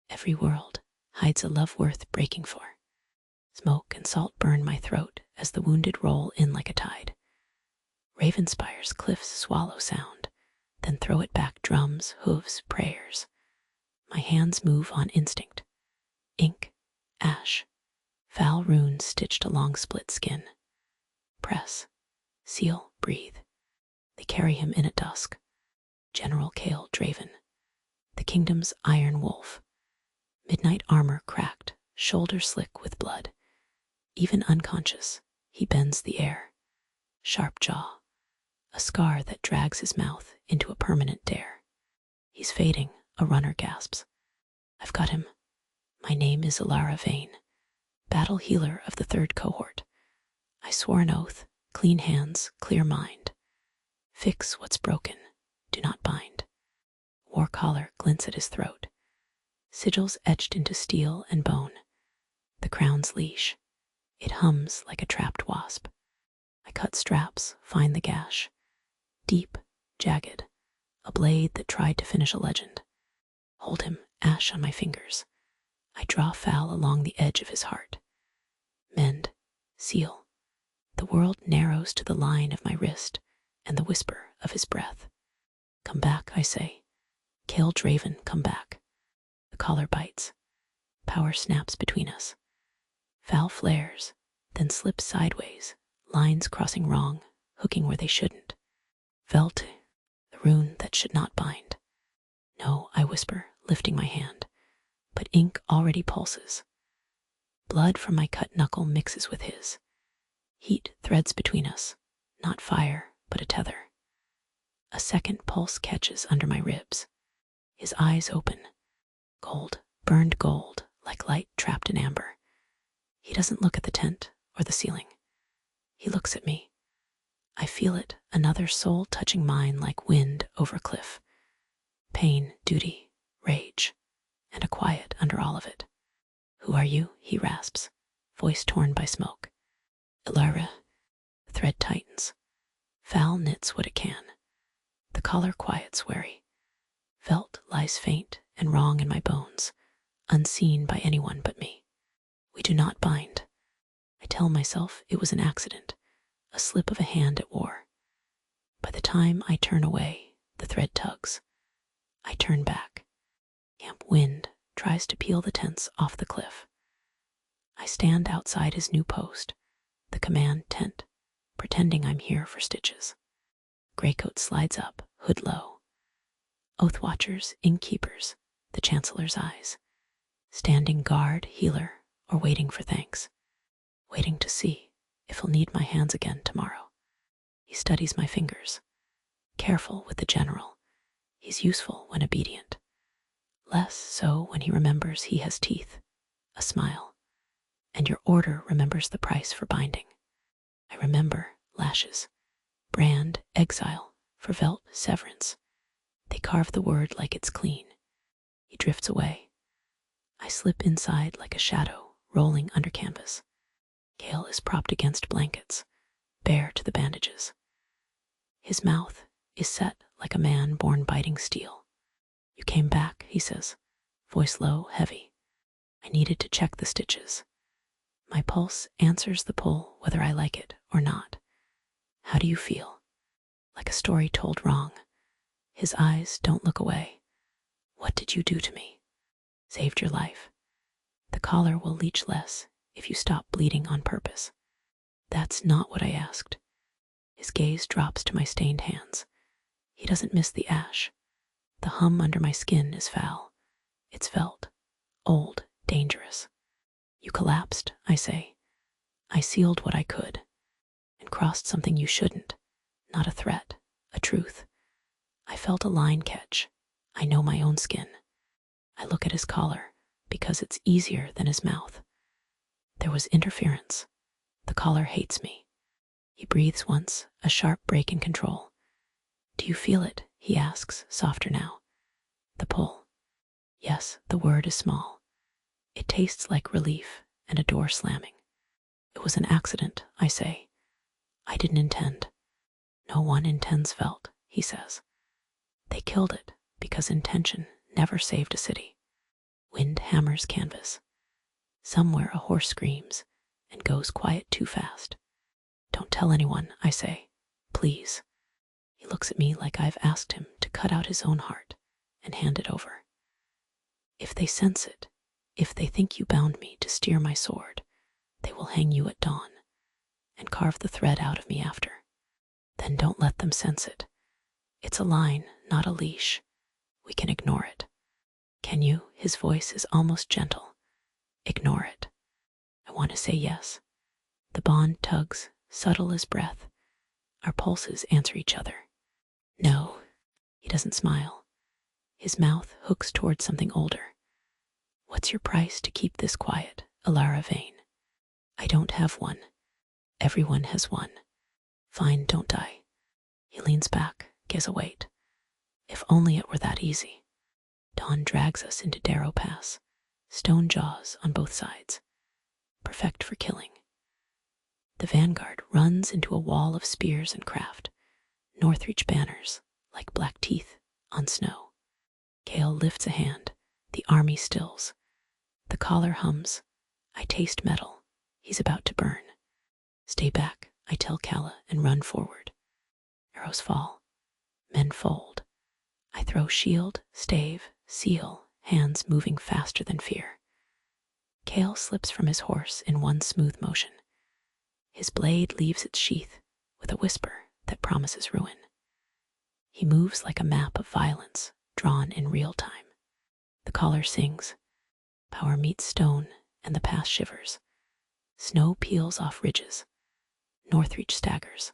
Every world hides a love worth breaking for. Smoke and salt burn my throat as the wounded roll in like a tide. Raven spires cliffs swallow sound, then throw it back drums, hooves, prayers. My hands move on instinct. Ink, ash, foul runes stitched along split skin. Press, seal, breathe. They carry him in at dusk. General Kael Draven, the kingdom's iron wolf. Midnight armor cracked, shoulder slick with blood. Even unconscious, he bends the air. Sharp jaw, a scar that drags his mouth into a permanent dare. He's fading, a runner gasps. I've got him. My name is Elara Vane, battle healer of the 3rd cohort. I swore an oath, clean hands, clear mind. Fix what's broken, do not bind. War collar glints at his throat. Sigils etched into steel and bone. The crown's leash. It hums like a trapped wasp. I cut straps, find the gash. Deep, jagged, a blade that tried to finish a legend. Hold him, ash on my fingers. I draw foul along the edge of his heart. Mend, seal. The world narrows to the line of my wrist and the whisper of his breath. Come back, I say. Kael Draven, come back. The collar bites. Power snaps between us. Foul flares, then slips sideways, lines crossing wrong, hooking where they shouldn't. Veld, the rune that should not bind. No, I whisper, lifting my hand, but ink already pulses. Blood from my cut knuckle mixes with his. Heat threads between us, not fire, but a tether. A second pulse catches under my ribs. His eyes open. Gold, burned gold, like light trapped in amber. He doesn't look at the tent or the ceiling. He looks at me. I feel it, another soul touching mine like wind over cliff. Pain, duty, rage, and a quiet under all of it. Who are you? He rasps, voice torn by smoke. Elara. The thread tightens. Foul knits what it can. The collar quiets wary. Veld lies faint and wrong in my bones, unseen by anyone but me. We do not bind. I tell myself it was an accident, a slip of a hand at war. By the time I turn away, the thread tugs. I turn back. Camp wind tries to peel the tents off the cliff. I stand outside his new post, the command tent, pretending I'm here for stitches. Greycoats slides up, hood low. Oath watchers, innkeepers, the Chancellor's eyes. Standing guard, healer, or waiting for thanks. Waiting to see if he'll need my hands again tomorrow. He studies my fingers. Careful with the general. He's useful when obedient. Less so when he remembers he has teeth, a smile. And your order remembers the price for binding. I remember lashes, brand, exile, for Veld, severance. They carve the word like it's clean. He drifts away. I slip inside like a shadow, rolling under canvas. Kael is propped against blankets, bare to the bandages. His mouth is set like a man born biting steel. You came back, he says, voice low, heavy. I needed to check the stitches. My pulse answers the pull whether I like it or not. How do you feel? Like a story told wrong. His eyes don't look away. What did you do to me? Saved your life. The collar will leach less if you stop bleeding on purpose. That's not what I asked. His gaze drops to my stained hands. He doesn't miss the ash. The hum under my skin is foul. It's Veld. Old, dangerous. You collapsed, I say. I sealed what I could and crossed something you shouldn't. Not a threat, a truth. I felt a line catch. I know my own skin. I look at his collar because it's easier than his mouth. There was interference. The collar hates me. He breathes once, a sharp break in control. Do you feel it? He asks, softer now. The pull. Yes, the word is small. It tastes like relief and a door slamming. It was an accident, I say. I didn't intend. No one intends Veld, he says. They killed it because intention never saved a city. Wind hammers canvas. Somewhere a horse screams and goes quiet too fast. Don't tell anyone, I say. Please. He looks at me like I've asked him to cut out his own heart and hand it over. If they sense it, if they think you bound me to steer my sword, they will hang you at dawn and carve the thread out of me after. Then don't let them sense it. It's a line, not a leash. We can ignore it. Can you? His voice is almost gentle. Ignore it. I want to say yes. The bond tugs, subtle as breath. Our pulses answer each other. No. He doesn't smile. His mouth hooks towards something older. What's your price to keep this quiet, Elara Vane? I don't have one. Everyone has one. Fine, don't die. He leans back, gives a weight. If only it were that easy. Dawn drags us into Darrow Pass, stone jaws on both sides, perfect for killing. The vanguard runs into a wall of spears and craft, Northreach banners like black teeth on snow. Kael lifts a hand, the army stills. The collar hums. I taste metal. He's about to burn. Stay back, I tell Kael, and run forward. Arrows fall. Men fold. I throw shield, stave, seal, hands moving faster than fear. Kael slips from his horse in one smooth motion. His blade leaves its sheath with a whisper that promises ruin. He moves like a map of violence drawn in real time. The collar sings. Power meets stone, and the pass shivers. Snow peels off ridges. Northreach staggers.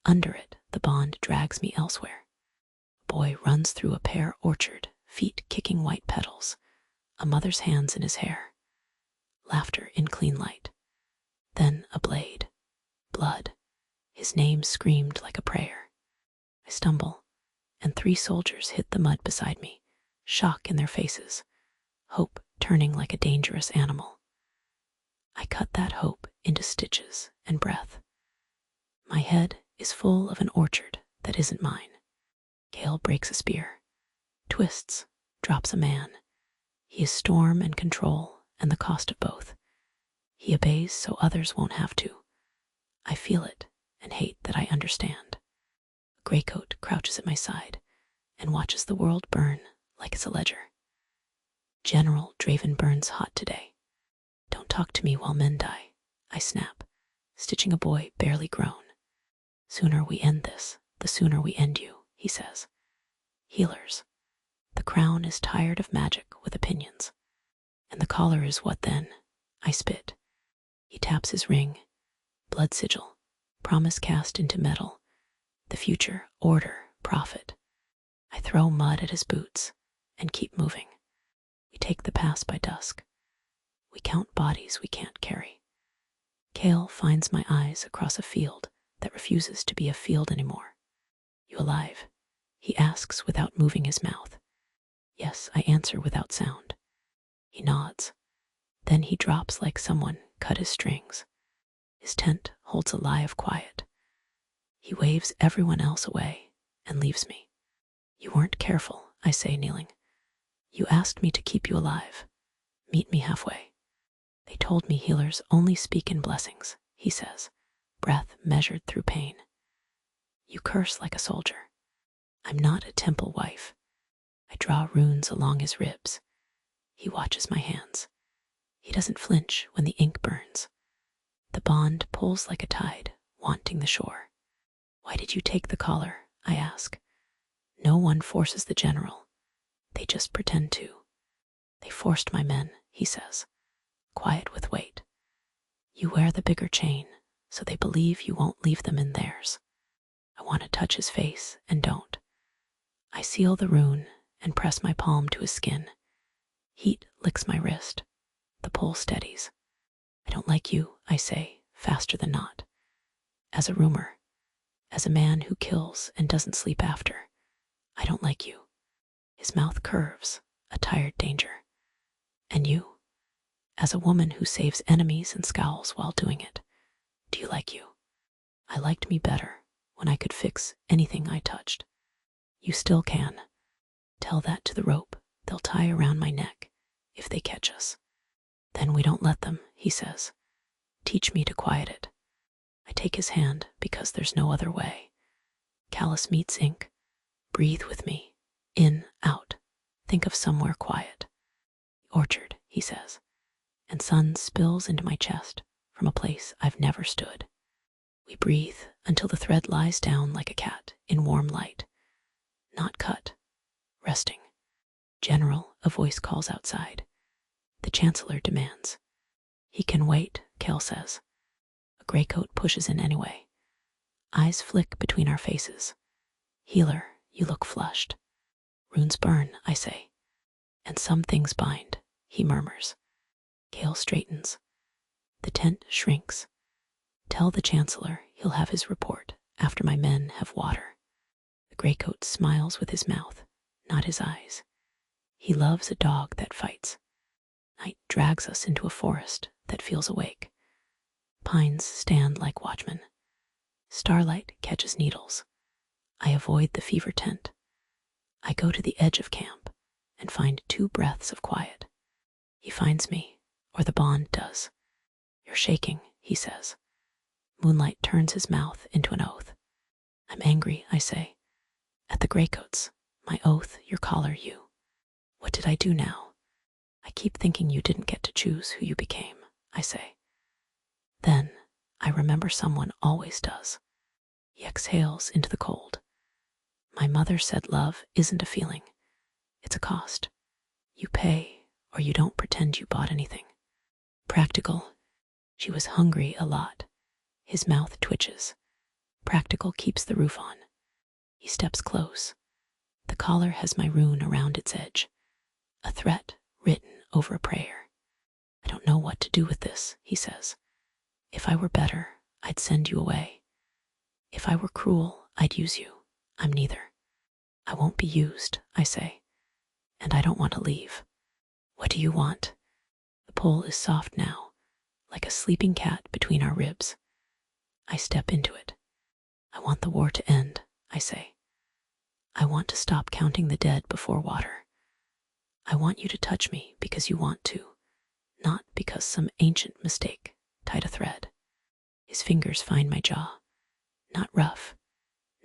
Under it, the bond drags me elsewhere. A boy runs through a pear orchard, feet kicking white petals, a mother's hands in his hair. Laughter in clean light. Then a blade. Blood. His name screamed like a prayer. I stumble, and 3 soldiers hit the mud beside me, shock in their faces, hope turning like a dangerous animal. I cut that hope into stitches and breath. My head is full of an orchard that isn't mine. Kael breaks a spear, twists, drops a man. He is storm and control, and the cost of both. He obeys so others won't have to. I feel it and hate that I understand. A Greycoat crouches at my side and watches the world burn like it's a ledger. General Draven burns hot today. Don't talk to me while men die, I snap, stitching a boy barely grown. Sooner we end this, the sooner we end you, he says. Healers. The crown is tired of magic with opinions. And the collar is what then? I spit. He taps his ring. Blood sigil. Promise cast into metal. The future, order, profit. I throw mud at his boots and keep moving. We take the pass by dusk. We count bodies we can't carry. Kael finds my eyes across a field that refuses to be a field anymore. You alive? He asks without moving his mouth. Yes, I answer without sound. He nods. Then he drops like someone cut his strings. His tent holds a lie of quiet. He waves everyone else away and leaves me. You weren't careful, I say, kneeling. You asked me to keep you alive. Meet me halfway. They told me healers only speak in blessings, he says, breath measured through pain. You curse like a soldier. I'm not a temple wife. I draw runes along his ribs. He watches my hands. He doesn't flinch when the ink burns. The bond pulls like a tide, wanting the shore. Why did you take the collar? I ask. No one forces the general. They just pretend to. They forced my men, he says, quiet with weight. You wear the bigger chain, so they believe you won't leave them in theirs. I want to touch his face and don't. I seal the rune and press my palm to his skin. Heat licks my wrist. The pull steadies. I don't like you, I say, faster than not. As a rumor, as a man who kills and doesn't sleep after, I don't like you. His mouth curves, a tired danger. And you, as a woman who saves enemies and scowls while doing it, do you like you? I liked me better when I could fix anything I touched. You still can. Tell that to the rope they'll tie around my neck if they catch us. Then we don't let them, he says. Teach me to quiet it. I take his hand because there's no other way. Callus meets ink. Breathe with me. In, out. Think of somewhere quiet. Orchard, he says, and sun spills into my chest from a place I've never stood. We breathe until the thread lies down like a cat in warm light. Not cut. Resting. General, a voice calls outside. The Chancellor demands. He can wait, Kael says. A Greycoat pushes in anyway. Eyes flick between our faces. Healer, you look flushed. Runes burn, I say. And some things bind, he murmurs. Kael straightens. The tent shrinks. Tell the Chancellor he'll have his report after my men have water. The Greycoat smiles with his mouth, not his eyes. He loves a dog that fights. Night drags us into a forest that feels awake. Pines stand like watchmen. Starlight catches needles. I avoid the fever tent. I go to the edge of camp and find 2 breaths of quiet. He finds me, or the bond does. You're shaking, he says. Moonlight turns his mouth into an oath. I'm angry, I say. At the Greycoats, my oath, your collar, you. What did I do now? I keep thinking you didn't get to choose who you became, I say. Then I remember someone always does. He exhales into the cold. My mother said love isn't a feeling. It's a cost. You pay, or you don't pretend you bought anything. Practical. She was hungry a lot. His mouth twitches. Practical keeps the roof on. He steps close. The collar has my rune around its edge. A threat written over a prayer. I don't know what to do with this, he says. If I were better, I'd send you away. If I were cruel, I'd use you. I'm neither. I won't be used, I say. And I don't want to leave. What do you want? The pull is soft now, like a sleeping cat between our ribs. I step into it. I want the war to end, I say. I want to stop counting the dead before water. I want you to touch me because you want to, not because some ancient mistake tied a thread. His fingers find my jaw. Not rough,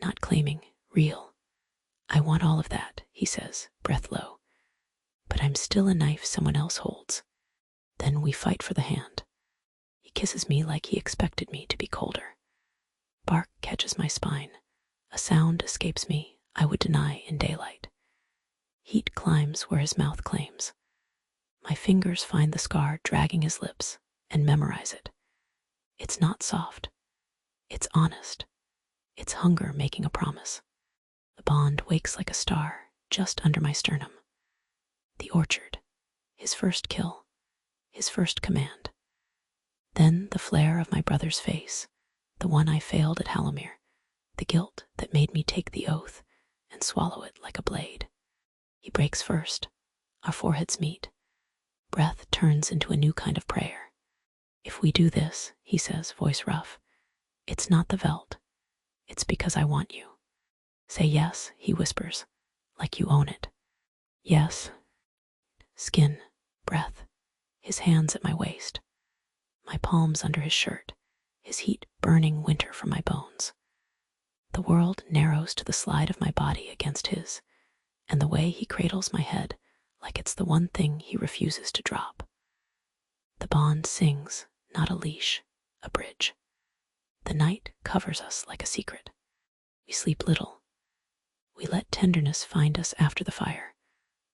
not claiming, real. I want all of that, he says, breath low. But I'm still a knife someone else holds. Then we fight for the hand. He kisses me like he expected me to be colder. Bark catches my spine. A sound escapes me I would deny in daylight. Heat climbs where his mouth claims. My fingers find the scar dragging his lips and memorize it. It's not soft. It's honest. It's hunger making a promise. The bond wakes like a star just under my sternum. The orchard. His first kill. His first command. Then the flare of my brother's face, the one I failed at Halomir, the guilt that made me take the oath and swallow it like a blade. He breaks first. Our foreheads meet. Breath turns into a new kind of prayer. If we do this, he says, voice rough, it's not the Veld. It's because I want you. Say yes, he whispers, like you own it. Yes. Skin, breath, his hands at my waist, my palms under his shirt, his heat burning winter from my bones. The world narrows to the slide of my body against his, and the way he cradles my head like it's the one thing he refuses to drop. The bond sings, not a leash, a bridge. The night covers us like a secret. We sleep little. We let tenderness find us after the fire,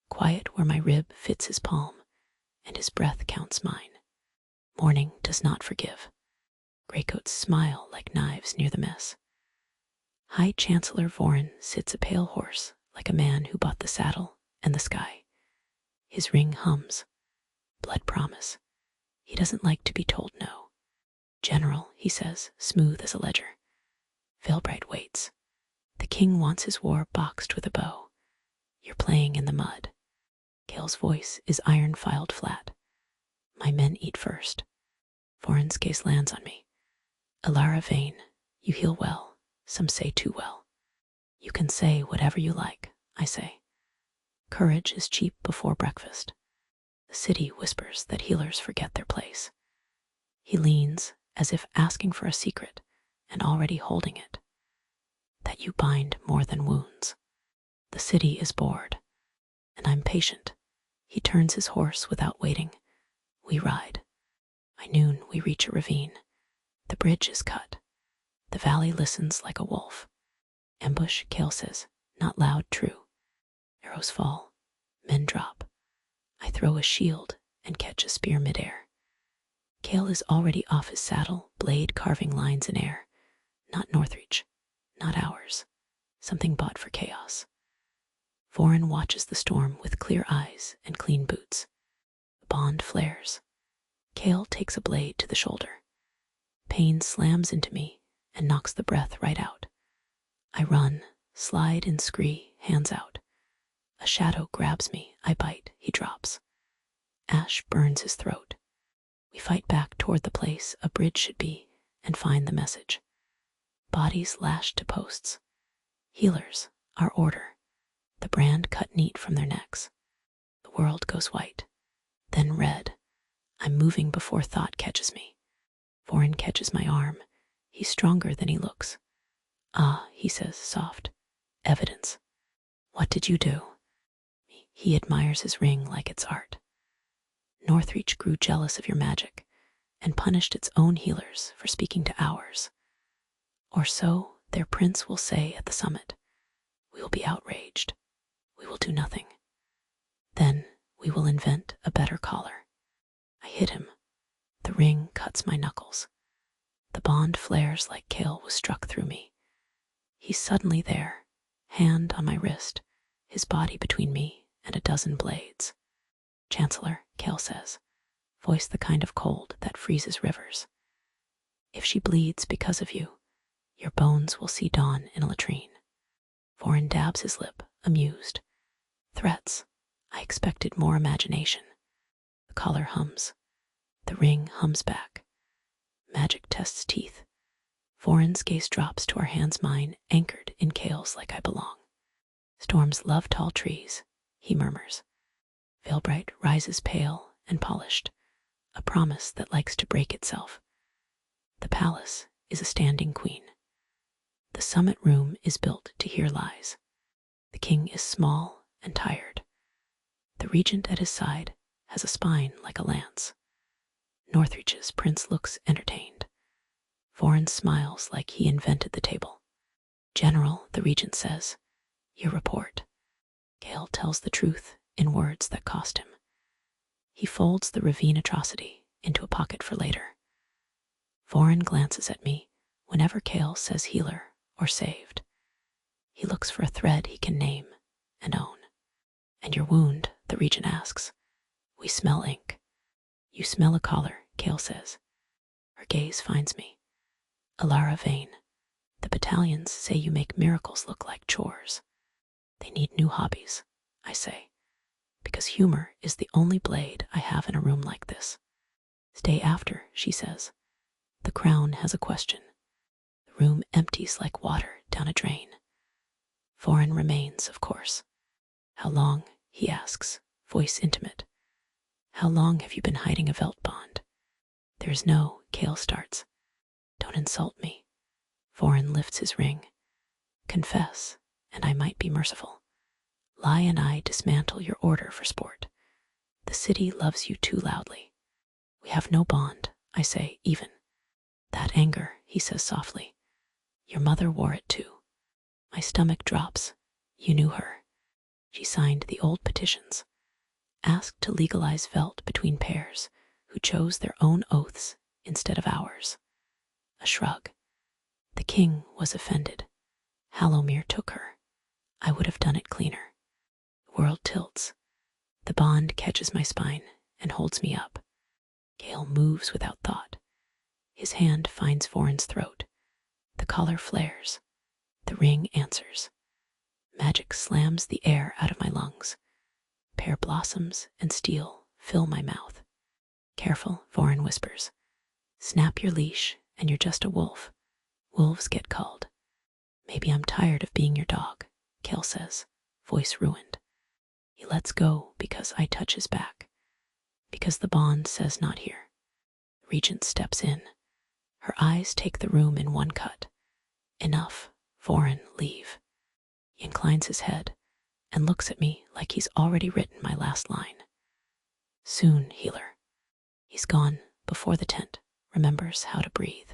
quiet where my rib fits his palm, and his breath counts mine. Morning does not forgive. Greycoats smile like knives near the mess. High Chancellor Rune sits a pale horse like a man who bought the saddle and the sky. His ring hums. Blood promise. He doesn't like to be told no. General, he says, smooth as a ledger. Veilbright waits. The king wants his war boxed with a bow. You're playing in the mud. Kael's voice is iron filed flat. My men eat first. Rune's gaze lands on me. Elara Vane, you heal well. Some say too well. You can say whatever you like, I say. Courage is cheap before breakfast. The city whispers that healers forget their place. He leans, as if asking for a secret, and already holding it. That you bind more than wounds. The city is bored, and I'm patient. He turns his horse without waiting. We ride. By noon we reach a ravine. The bridge is cut. The valley listens like a wolf. Ambush, Kael says, not loud, true. Arrows fall. Men drop. I throw a shield and catch a spear midair. Kael is already off his saddle, blade carving lines in air. Not Northreach, not ours. Something bought for chaos. Vorin watches the storm with clear eyes and clean boots. The bond flares. Kael takes a blade to the shoulder. Pain slams into me and knocks the breath right out. I run, slide and scree, hands out. A shadow grabs me, I bite, he drops. Ash burns his throat. We fight back toward the place a bridge should be and find the message. Bodies lashed to posts. Healers, our order. The brand cut neat from their necks. The world goes white, then red. I'm moving before thought catches me. Vorin catches my arm. He's stronger than he looks. Ah, he says, soft. Evidence. What did you do? He admires his ring like it's art. Northreach grew jealous of your magic and punished its own healers for speaking to ours. Or so their prince will say at the summit. We will be outraged. We will do nothing. Then we will invent a better collar. I hit him. The ring cuts my knuckles. The bond flares like Kael was struck through me. He's suddenly there, hand on my wrist, his body between me and a dozen blades. Chancellor, Kael says, voice the kind of cold that freezes rivers. If she bleeds because of you, your bones will see dawn in a latrine. Vorin dabs his lip, amused. Threats. I expected more imagination. The collar hums. The ring hums back. Magic tests teeth. Vorin's gaze drops to our hands mine, anchored in Kael's like I belong. Storms love tall trees, he murmurs. Veilbright rises pale and polished, a promise that likes to break itself. The palace is a standing queen. The summit room is built to hear lies. The king is small and tired. The regent at his side has a spine like a lance. Northreach's prince looks entertained. Vorin smiles like he invented the table. General, the regent says, your report. Kael tells the truth in words that cost him. He folds the ravine atrocity into a pocket for later. Vorin glances at me whenever Kael says healer or saved. He looks for a thread he can name and own. And your wound, the regent asks. We smell ink. You smell a collar, Kael says. Her gaze finds me. Elara Vane. The battalions say you make miracles look like chores. They need new hobbies, I say, because humor is the only blade I have in a room like this. Stay after, she says. The crown has a question. The room empties like water down a drain. Vorin remains, of course. How long, he asks, voice intimate. How long have you been hiding a Veld bond? There's no, Kael starts. Don't insult me. Vorin lifts his ring. Confess, and I might be merciful. Lie and I dismantle your order for sport. The city loves you too loudly. We have no bond, I say, even. That anger, he says softly. Your mother wore it too. My stomach drops. You knew her. She signed the old petitions. Asked to legalize Veld between pairs who chose their own oaths instead of ours. A shrug. The king was offended. Hallowmere took her. I would have done it cleaner. The world tilts. The bond catches my spine and holds me up. Kael moves without thought. His hand finds Vorin's throat. The collar flares. The ring answers. Magic slams the air out of my lungs. Pear blossoms and steel fill my mouth. Careful, Vorin whispers. Snap your leash and you're just a wolf. Wolves get culled. Maybe I'm tired of being your dog, Kael says, voice ruined. He lets go because I touch his back. Because the bond says not here. The regent steps in. Her eyes take the room in one cut. Enough. Foreign, leave. He inclines his head and looks at me like he's already written my last line. Soon, healer. He's gone before the tent remembers how to breathe.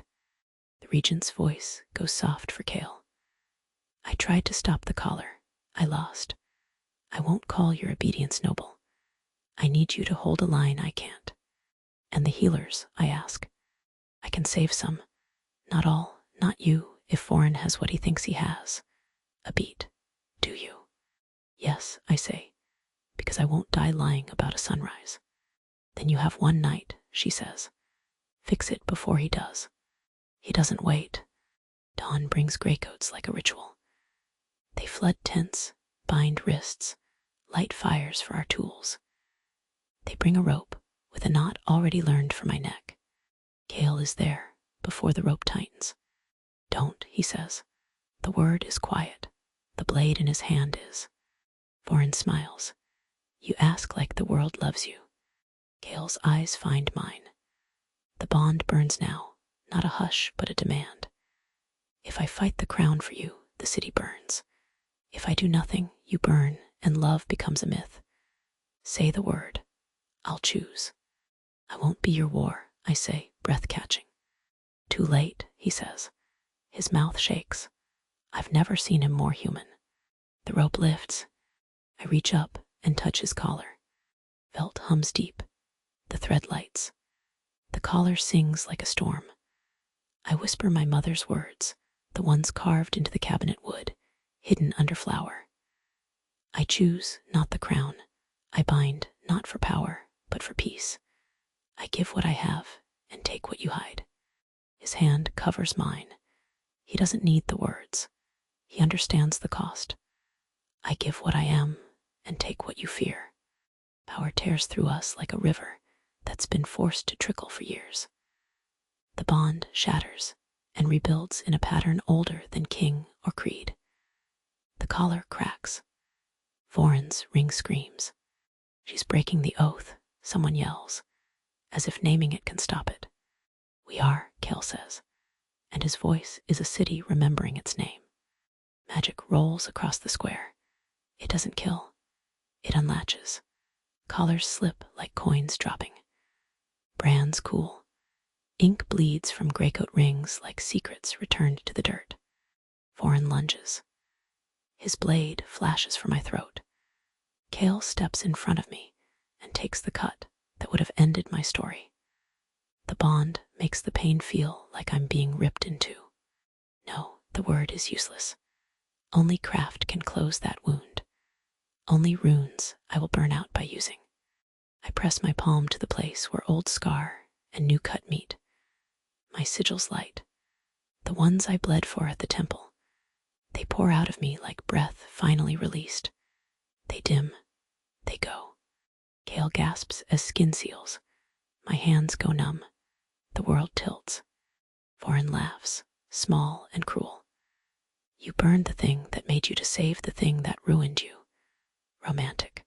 The regent's voice goes soft for Kael. I tried to stop the collar. I lost. I won't call your obedience noble. I need you to hold a line I can't. And the healers, I ask. I can save some. Not all, not you, if Foreign has what he thinks he has. A beat. Do you? Yes, I say, because I won't die lying about a sunrise. Then you have one night, she says. Fix it before he does. He doesn't wait. Dawn brings Greycoats like a ritual. They flood tents, bind wrists, light fires for our tools. They bring a rope with a knot already learned for my neck. Kael is there before the rope tightens. Don't, he says. The word is quiet. The blade in his hand is. Foreign smiles. You ask like the world loves you. Kael's eyes find mine. The bond burns now, not a hush but a demand. If I fight the crown for you, the city burns. If I do nothing, you burn, and love becomes a myth. Say the word. I'll choose. I won't be your war, I say, breath-catching. Too late, he says. His mouth shakes. I've never seen him more human. The rope lifts. I reach up and touch his collar. Veld hums deep. The thread lights. The collar sings like a storm. I whisper my mother's words, the ones carved into the cabinet wood, hidden under flour. I choose not the crown. I bind not for power, but for peace. I give what I have and take what you hide. His hand covers mine. He doesn't need the words. He understands the cost. I give what I am and take what you fear. Power tears through us like a river that's been forced to trickle for years. The bond shatters and rebuilds in a pattern older than king or creed. The collar cracks. Foreign's ring screams. She's breaking the oath, someone yells, as if naming it can stop it. We are, Kael says, and his voice is a city remembering its name. Magic rolls across the square. It doesn't kill. It unlatches. Collars slip like coins dropping. Brands cool. Ink bleeds from Greycoat rings like secrets returned to the dirt. Foreign lunges. His blade flashes for my throat. Kael steps in front of me and takes the cut that would have ended my story. The bond makes the pain feel like I'm being ripped in two. No, the word is useless. Only craft can close that wound. Only runes I will burn out by using. I press my palm to the place where old scar and new cut meet. My sigils light, the ones I bled for at the temple. They pour out of me like breath finally released. They dim, they go. Kael gasps as skin seals. My hands go numb. The world tilts. Foreign laughs, small and cruel. You burned the thing that made you to save the thing that ruined you. Romantic.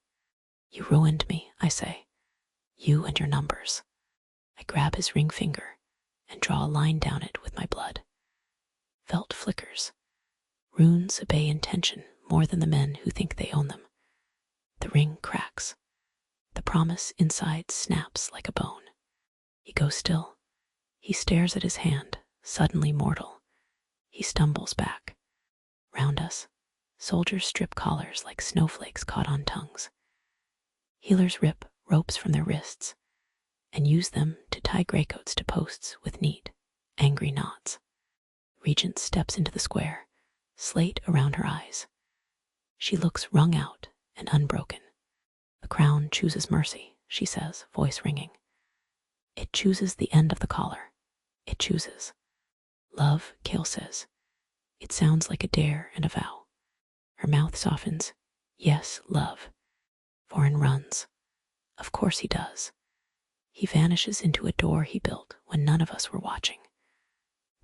You ruined me, I say. You and your numbers. I grab his ring finger and draw a line down it with my blood. Felt flickers. Runes obey intention more than the men who think they own them. The ring cracks. The promise inside snaps like a bone. He goes still. He stares at his hand, suddenly mortal. He stumbles back. Round us, soldiers strip collars like snowflakes caught on tongues. Healers rip ropes from their wrists and use them to tie Greycoats to posts with neat, angry knots. Regent steps into the square, slate around her eyes. She looks wrung out and unbroken. The crown chooses mercy, she says, voice ringing. It chooses the end of the collar. It chooses. Love, Kael says. It sounds like a dare and a vow. Her mouth softens. Yes, love. Foreign runs. Of course he does. He vanishes into a door he built when none of us were watching.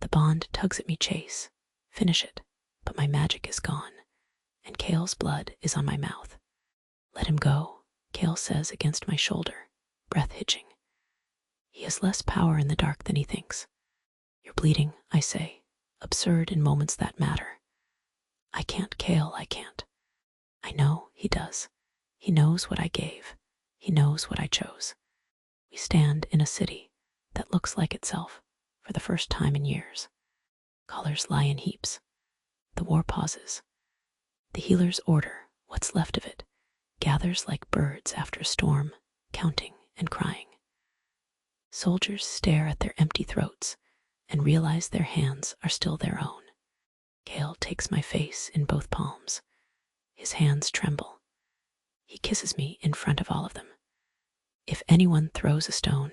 The bond tugs at me chase. Finish it. But my magic is gone, and Kael's blood is on my mouth. Let him go, Kael says against my shoulder, breath hitching. He has less power in the dark than he thinks. You're bleeding, I say, absurd in moments that matter. I can't, Kael, I can't. I know he does. He knows what I gave. He knows what I chose. We stand in a city that looks like itself for the first time in years. Collars lie in heaps. The war pauses. The healer's order, what's left of it, gathers like birds after a storm, counting and crying. Soldiers stare at their empty throats and realize their hands are still their own. Kael takes my face in both palms. His hands tremble. He kisses me in front of all of them. If anyone throws a stone,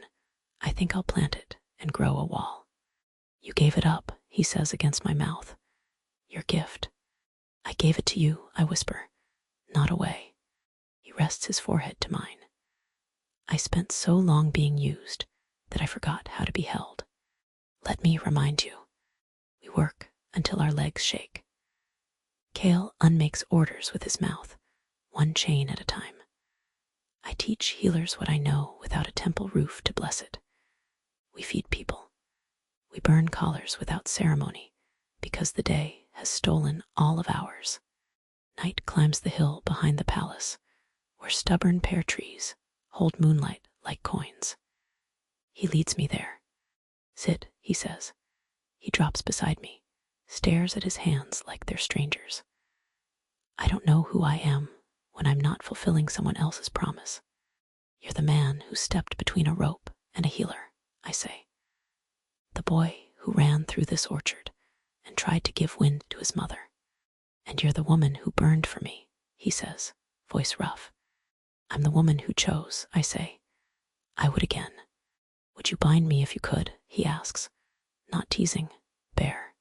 I think I'll plant it and grow a wall. You gave it up, he says against my mouth. Your gift. I gave it to you, I whisper, not away. He rests his forehead to mine. I spent so long being used that I forgot how to be held. Let me remind you. We work until our legs shake. Kael unmakes orders with his mouth, one chain at a time. I teach healers what I know without a temple roof to bless it. We feed people. We burn collars without ceremony because the day has stolen all of ours. Night climbs the hill behind the palace, where stubborn pear trees hold moonlight like coins. He leads me there. Sit, he says. He drops beside me, stares at his hands like they're strangers. I don't know who I am when I'm not fulfilling someone else's promise. You're the man who stepped between a rope and a healer, I say. The boy who ran through this orchard and tried to give wind to his mother. And you're the woman who burned for me, he says, voice rough. I'm the woman who chose, I say. I would again. Would you bind me if you could, he asks, not teasing, bare.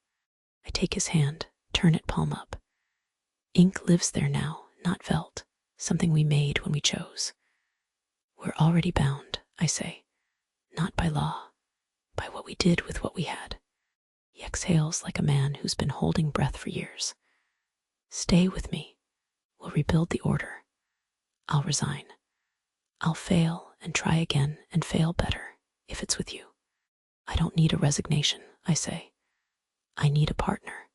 I take his hand, turn it palm up. Ink lives there now, not Veld, something we made when we chose. We're already bound, I say, not by law, by what we did with what we had. He exhales like a man who's been holding breath for years. Stay with me. We'll rebuild the order. I'll resign. I'll fail and try again and fail better if it's with you. I don't need a resignation, I say. I need a partner.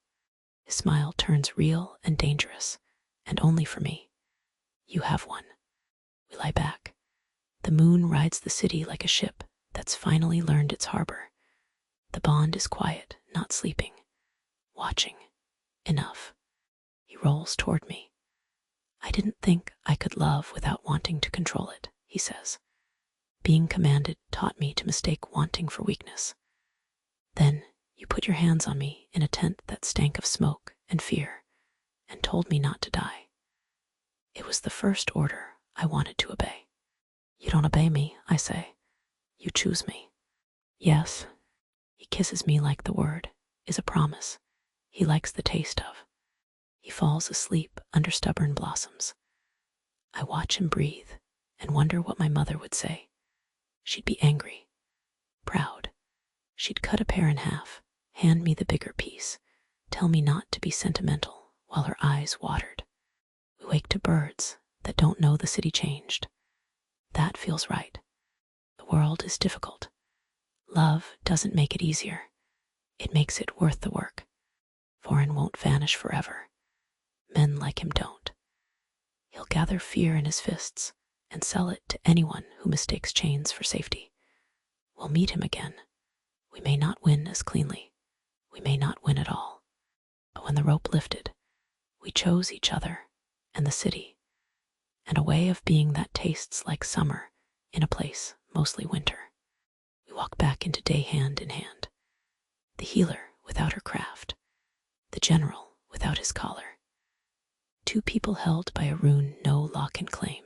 His smile turns real and dangerous, and only for me. You have one. We lie back. The moon rides the city like a ship that's finally learned its harbor. The bond is quiet, not sleeping, watching. Enough. He rolls toward me. I didn't think I could love without wanting to control it, he says. Being commanded taught me to mistake wanting for weakness. Then you put your hands on me in a tent that stank of smoke and fear and told me not to die. It was the first order I wanted to obey. You don't obey me, I say. You choose me. Yes. He kisses me like the word is a promise he likes the taste of. He falls asleep under stubborn blossoms. I watch him breathe and wonder what my mother would say. She'd be angry, proud. She'd cut a pear in half, hand me the bigger piece, tell me not to be sentimental while her eyes watered. We wake to birds that don't know the city changed. That feels right. The world is difficult. Love doesn't make it easier. It makes it worth the work. Foreign won't vanish forever. Men like him don't. He'll gather fear in his fists and sell it to anyone who mistakes chains for safety. We'll meet him again. We may not win as cleanly. We may not win at all. But when the rope lifted, we chose each other and the city, and a way of being that tastes like summer in a place mostly winter. We walk back into day hand in hand. The healer without her craft. The general without his collar. Two people held by a rune no law can claim.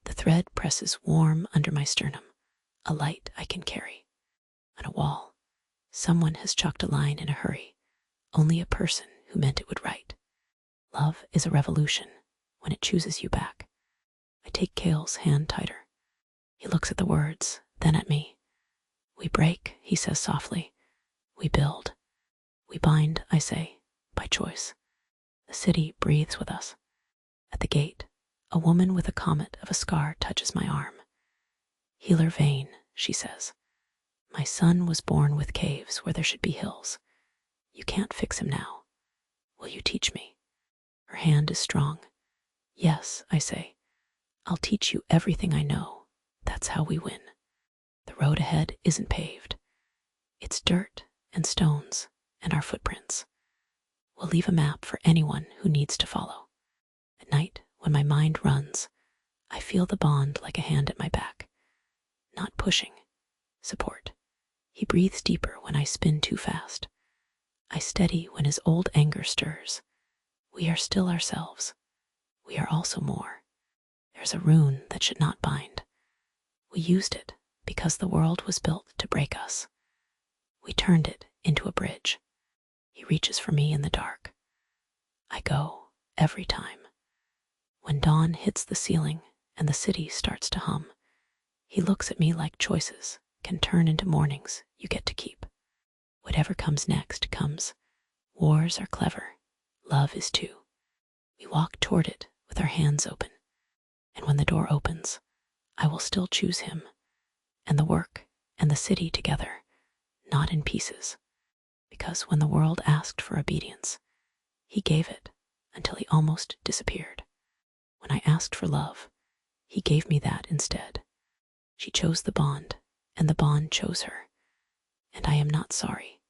The thread presses warm under my sternum, a light I can carry. On a wall, someone has chalked a line in a hurry, only a person who meant it would write. Love is a revolution when it chooses you back. I take Kael's hand tighter. He looks at the words, then at me. We break, he says softly. We build. We bind, I say, by choice. The city breathes with us. At the gate, a woman with a comet of a scar touches my arm. Elara Vane, she says. My son was born with caves where there should be hills. You can't fix him now. Will you teach me? Her hand is strong. Yes, I say. I'll teach you everything I know. That's how we win. The road ahead isn't paved. It's dirt and stones and our footprints. We'll leave a map for anyone who needs to follow. At night, when my mind runs, I feel the bond like a hand at my back. Not pushing, support. He breathes deeper when I spin too fast. I steady when his old anger stirs. We are still ourselves. We are also more. There's a rune that should not bind. We used it because the world was built to break us. We turned it into a bridge. He reaches for me in the dark. I go every time. When dawn hits the ceiling and the city starts to hum, he looks at me like choices can turn into mornings you get to keep. Whatever comes next comes. Wars are clever. Love is too. We walk toward it with our hands open. And when the door opens, I will still choose him and the work and the city together, not in pieces. Because when the world asked for obedience, he gave it until he almost disappeared. When I asked for love, he gave me that instead. She chose the bond, and the bond chose her. And I am not sorry.